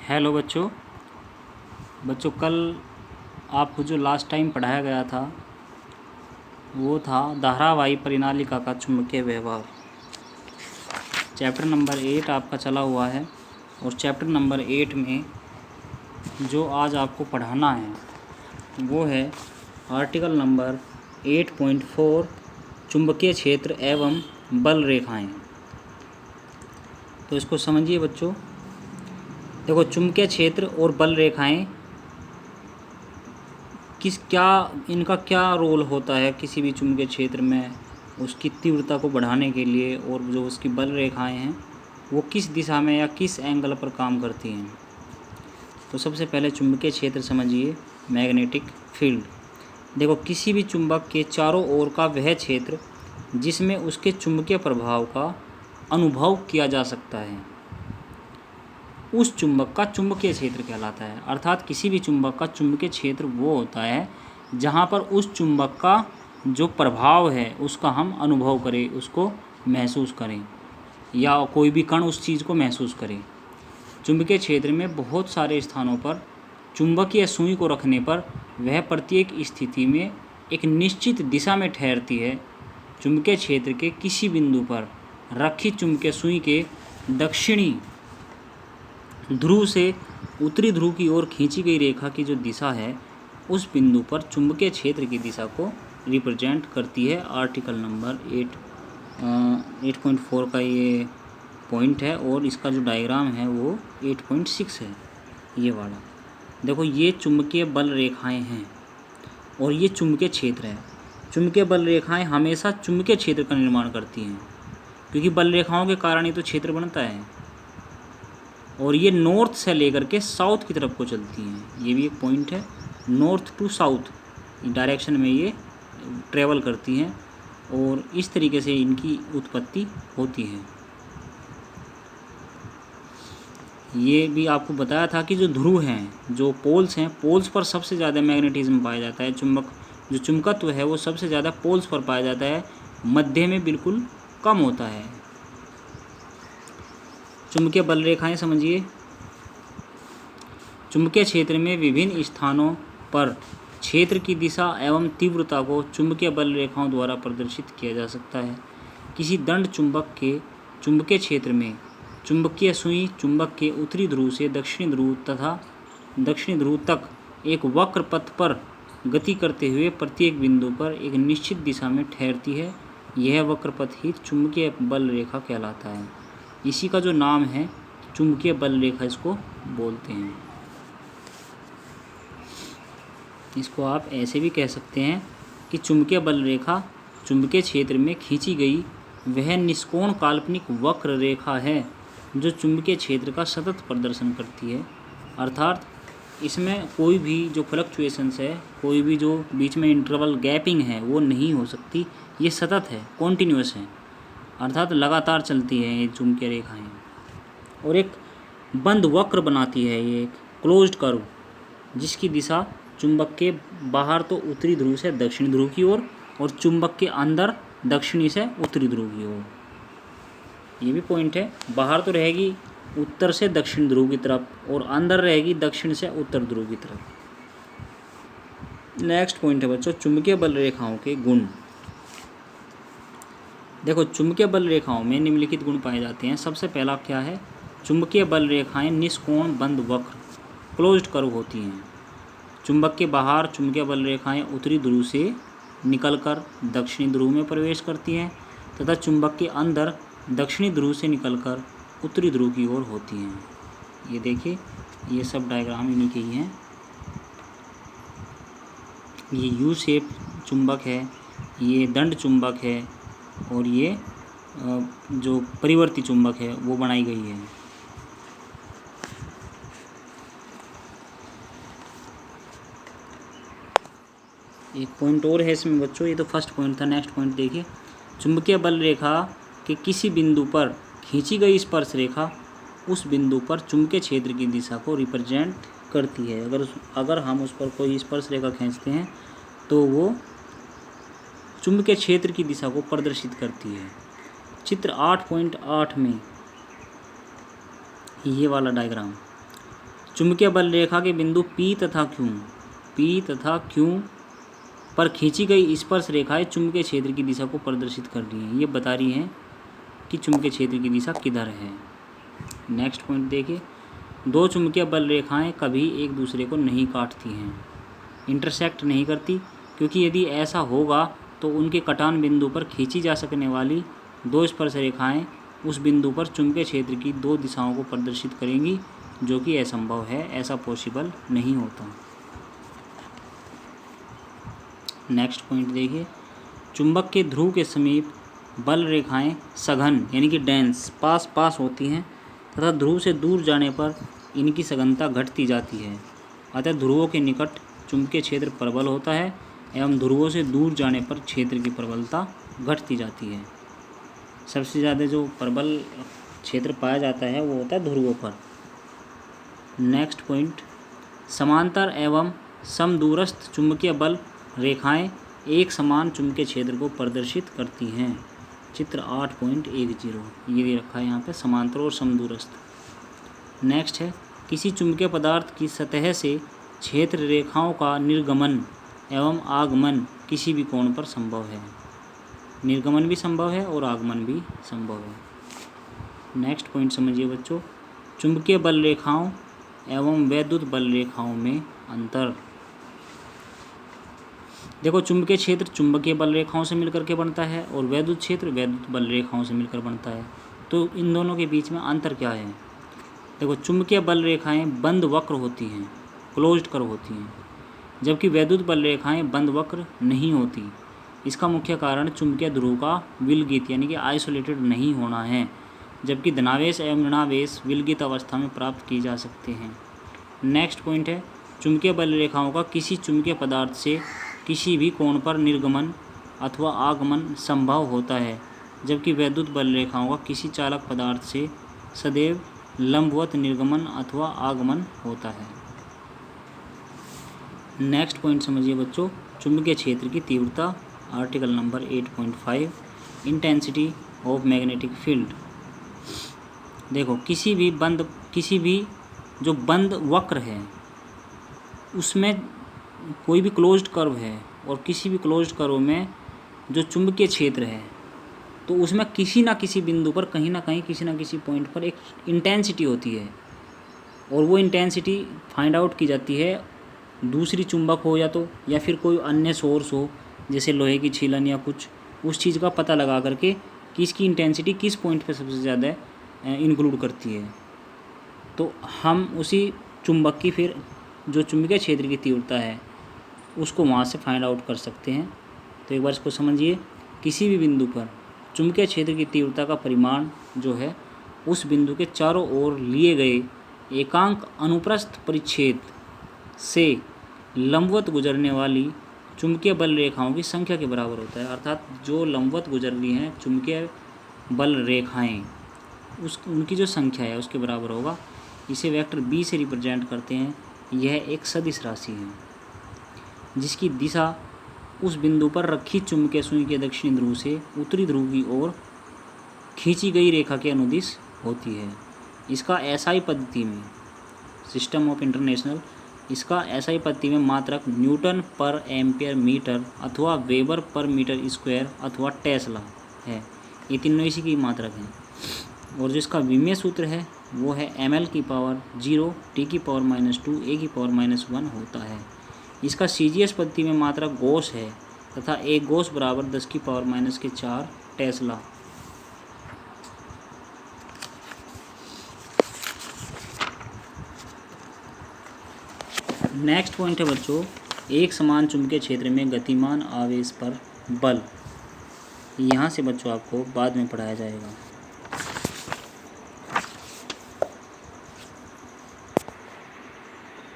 Hello बच्चों। कल आपको जो लास्ट टाइम पढ़ाया गया था वो था धारावाही परिनालिका का चुंबकीय व्यवहार। चैप्टर नंबर 8 आपका चला हुआ है और चैप्टर नंबर 8 में जो आज आपको पढ़ाना है वो है आर्टिकल नंबर 8.4 चुंबकीय क्षेत्र एवं बल रेखाएं। तो इसको समझिए बच्चों। देखो, चुंबकीय क्षेत्र और बल रेखाएं इनका क्या रोल होता है किसी भी चुंबकीय क्षेत्र में, उसकी तीव्रता को बढ़ाने के लिए, और जो उसकी बल रेखाएं हैं वो किस दिशा में या किस एंगल पर काम करती हैं। तो सबसे पहले चुंबकीय क्षेत्र समझिए, मैग्नेटिक फील्ड। देखो, किसी भी चुंबक के चारों ओर का वह क्षेत्र जिसमें उसके चुंबकीय प्रभाव का अनुभव किया जा सकता है उस चुंबक का चुंबकीय क्षेत्र कहलाता है। अर्थात किसी भी चुंबक का चुंबकीय क्षेत्र वो होता है जहाँ पर उस चुंबक का जो प्रभाव है उसका हम अनुभव करें, उसको महसूस करें, या कोई भी कण उस चीज़ को महसूस करे। चुंबकीय क्षेत्र में बहुत सारे स्थानों पर चुंबकीय सुई को रखने पर वह प्रत्येक स्थिति में एक निश्चित दिशा में ठहरती है। चुंबकीय क्षेत्र के किसी बिंदु पर रखी चुंबकीय सुई के दक्षिणी ध्रुव से उत्तरी ध्रुव की ओर खींची गई रेखा की जो दिशा है उस बिंदु पर चुंबकीय क्षेत्र की दिशा को रिप्रेजेंट करती है। आर्टिकल नंबर 8.4 का ये पॉइंट है और इसका जो डायग्राम है वो 8.6 है, ये वाला। देखो, ये चुंबकीय बल रेखाएं हैं और ये चुंबकीय क्षेत्र है। चुंबकीय बल रेखाएं हमेशा चुंबकीय क्षेत्र का निर्माण करती हैं क्योंकि बल रेखाओं के कारण ही तो क्षेत्र बनता है। और ये नॉर्थ से लेकर के साउथ की तरफ को चलती हैं। ये भी एक पॉइंट है, नॉर्थ टू साउथ डायरेक्शन में ये ट्रेवल करती हैं और इस तरीके से इनकी उत्पत्ति होती है। ये भी आपको बताया था कि जो ध्रुव हैं, जो पोल्स हैं, पोल्स पर सबसे ज़्यादा मैग्नेटिज्म पाया जाता है। जो चुंबकत्व है वो सबसे ज़्यादा पोल्स पर पाया जाता है, मध्य में बिल्कुल कम होता है। चुंबकीय बल रेखाएं समझिए। चुंबकीय क्षेत्र में विभिन्न स्थानों पर क्षेत्र की दिशा एवं तीव्रता को चुंबकीय बल रेखाओं द्वारा प्रदर्शित किया जा सकता है। किसी दंड चुंबक के चुंबकीय क्षेत्र में चुंबकीय सुई चुंबक के उत्तरी ध्रुव से दक्षिणी ध्रुव तथा दक्षिणी ध्रुव तक एक वक्र पथ पर गति करते हुए प्रत्येक बिंदु पर एक निश्चित दिशा में ठहरती है। यह वक्र पथ ही चुंबकीय बल रेखा कहलाता है। इसी का जो नाम है चुंबकीय बल रेखा इसको बोलते हैं। इसको आप ऐसे भी कह सकते हैं कि चुंबकीय बल रेखा चुंबकीय क्षेत्र में खींची गई वह निष्कोण काल्पनिक वक्र रेखा है जो चुंबकीय क्षेत्र का सतत प्रदर्शन करती है। अर्थात इसमें कोई भी जो फ्लक्चुएशंस है, कोई भी जो बीच में इंटरवल गैपिंग है वो नहीं हो सकती। ये सतत है, कॉन्टिन्यूस है, अर्थात लगातार चलती है ये चुंबकीय रेखाएं और एक बंद वक्र बनाती है। ये एक क्लोज्ड कर्व जिसकी दिशा चुंबक के बाहर तो उत्तरी ध्रुव से दक्षिणी ध्रुव की ओर और चुंबक के अंदर दक्षिणी से उत्तरी ध्रुव की ओर। ये भी पॉइंट है, बाहर तो रहेगी उत्तर से दक्षिण ध्रुव की तरफ और अंदर रहेगी दक्षिण से उत्तर ध्रुव की तरफ। नेक्स्ट पॉइंट है बच्चों, चुंबकीय बल रेखाओं के गुण। देखो, चुंबकीय बल रेखाओं में निम्नलिखित गुण पाए जाते हैं। सबसे पहला क्या है, चुंबकीय बल रेखाएं निष्कोण बंद वक्र क्लोज्ड कर्व होती हैं। चुंबक के बाहर चुंबकीय बल रेखाएं उत्तरी ध्रुव से निकलकर दक्षिणी ध्रुव में प्रवेश करती हैं तथा चुंबक के अंदर दक्षिणी ध्रुव से निकलकर उत्तरी ध्रुव की ओर होती हैं। ये देखिए, ये सब डायग्राम इन्हीं के ही हैं। ये यू शेप चुंबक है, ये दंड चुंबक है और ये जो परिवर्ती चुंबक है वो बनाई गई है। एक पॉइंट और है इसमें बच्चों, ये तो फर्स्ट पॉइंट था। नेक्स्ट पॉइंट देखिए, चुंबकीय बल रेखा के किसी बिंदु पर खींची गई स्पर्श रेखा उस बिंदु पर चुंबकीय क्षेत्र की दिशा को रिप्रेजेंट करती है। अगर हम उस पर कोई स्पर्श रेखा खींचते हैं तो वो चुंबकीय क्षेत्र की दिशा को प्रदर्शित करती है। चित्र 8.8 में ये वाला डायग्राम, चुंबकीय बल रेखा के बिंदु P तथा Q पर खींची गई स्पर्श रेखाएं चुंबकीय क्षेत्र की दिशा को प्रदर्शित कर रही हैं। ये बता रही हैं कि चुंबकीय क्षेत्र की दिशा किधर है। नेक्स्ट पॉइंट देखिए, दो चुंबकीय बल रेखाएं कभी एक दूसरे को नहीं काटती हैं, इंटरसेक्ट नहीं करती, क्योंकि यदि ऐसा होगा तो उनके कटान बिंदु पर खींची जा सकने वाली दो स्पर्श रेखाएं उस बिंदु पर चुंबकीय क्षेत्र की दो दिशाओं को प्रदर्शित करेंगी, जो कि असंभव है, ऐसा पॉसिबल नहीं होता। नेक्स्ट पॉइंट देखिए, चुंबक के ध्रुव के समीप बल रेखाएं सघन यानी कि डेंस पास होती हैं तथा ध्रुव से दूर जाने पर इनकी सघनता घटती जाती है। अतः ध्रुवों के निकट चुंबकीय क्षेत्र प्रबल होता है एवं ध्रुवों से दूर जाने पर क्षेत्र की प्रबलता घटती जाती है। सबसे ज़्यादा जो प्रबल क्षेत्र पाया जाता है वो होता है ध्रुवों पर। नेक्स्ट पॉइंट, समांतर एवं समदूरस्थ चुंबकीय बल रेखाएं एक समान चुंबकीय क्षेत्र को प्रदर्शित करती हैं। चित्र 8.10 ये भी रखा है यहाँ पे, समांतर और समदूरस्थ। नेक्स्ट है, किसी चुंबकीय पदार्थ की सतह से क्षेत्र रेखाओं का निर्गमन एवं आगमन किसी भी कोण पर संभव है। निर्गमन भी संभव है और आगमन भी संभव है। नेक्स्ट पॉइंट समझिए बच्चों, चुंबकीय बल रेखाओं एवं वैद्युत बल रेखाओं में अंतर। देखो, चुंबकीय क्षेत्र चुंबकीय बल रेखाओं से मिलकर के बनता है और वैद्युत क्षेत्र वैद्युत बल रेखाओं से मिलकर बनता है। तो इन दोनों के बीच में अंतर क्या है? देखो, चुंबकीय बल रेखाएं बंद वक्र होती हैं, क्लोज्ड कर्व होती हैं, जबकि वैद्युत बल रेखाएं बंद वक्र नहीं होती। इसका मुख्य कारण चुंबकीय ध्रुव का विलगित यानी कि आइसोलेटेड नहीं होना है, जबकि धनावेश एवं ऋणावेश विलगित अवस्था में प्राप्त किए जा सकते हैं। नेक्स्ट पॉइंट है, चुंबकीय बल रेखाओं का किसी चुंबकीय पदार्थ से किसी भी कोण पर निर्गमन अथवा आगमन संभव होता है, जबकि वैद्युत बल रेखाओं का किसी चालक पदार्थ से सदैव लंबवत निर्गमन अथवा आगमन होता है। नेक्स्ट पॉइंट समझिए बच्चों, चुंबकीय क्षेत्र की तीव्रता, article number 8.5, intensity of magnetic field. देखो, किसी भी जो बंद वक्र है उसमें कोई भी क्लोज्ड कर्व है और किसी भी क्लोज्ड कर्व में जो चुंबकीय क्षेत्र है तो उसमें किसी ना किसी बिंदु पर कहीं ना कहीं किसी ना किसी पॉइंट पर एक इंटेंसिटी होती है और वो इंटेंसिटी फाइंड आउट की जाती है, दूसरी चुंबक हो या फिर कोई अन्य सोर्स हो जैसे लोहे की छीलन या कुछ, उस चीज़ का पता लगा करके कि इसकी इंटेंसिटी किस पॉइंट पे सबसे ज़्यादा इंक्लूड करती है। तो हम उसी चुंबक की फिर जो चुंबकीय क्षेत्र की तीव्रता है उसको वहाँ से फाइंड आउट कर सकते हैं। तो एक बार इसको समझिए, किसी भी बिंदु पर चुंबकीय क्षेत्र की तीव्रता का परिमाण जो है उस बिंदु के चारों ओर लिए गए एकांक अनुप्रस्थ परिच्छेद से लंबवत गुजरने वाली चुंबकीय बल रेखाओं की संख्या के बराबर होता है। अर्थात जो लंबवत गुजर रही हैं चुंबकीय बल रेखाएं उनकी जो संख्या है उसके बराबर होगा। इसे वेक्टर बी से रिप्रेजेंट करते हैं। यह एक सदिश राशि है जिसकी दिशा उस बिंदु पर रखी चुंबकीय सुई के दक्षिणी ध्रुव से उत्तरी ध्रुव की ओर खींची गई रेखा के अनुदिश होती है। इसका एसआई पद्धति में, सिस्टम ऑफ इंटरनेशनल, इसका एसआई पद्धति में मात्रक न्यूटन पर एम्पियर मीटर अथवा वेबर पर मीटर स्क्वायर अथवा टेस्ला है। ये तीनों इसी की मात्रक हैं। और जो इसका विमेय सूत्र है वो है ml⁻0 T⁻⁻2 A⁻−1 होता है। इसका सीजीएस पद्धति में मात्रक गोस है तथा एक गोस बराबर 10⁻⁻4 टेस्ला। नेक्स्ट पॉइंट है बच्चों, एक समान चुंबकीय क्षेत्र में गतिमान आवेश पर बल। यहाँ से बच्चों आपको बाद में पढ़ाया जाएगा।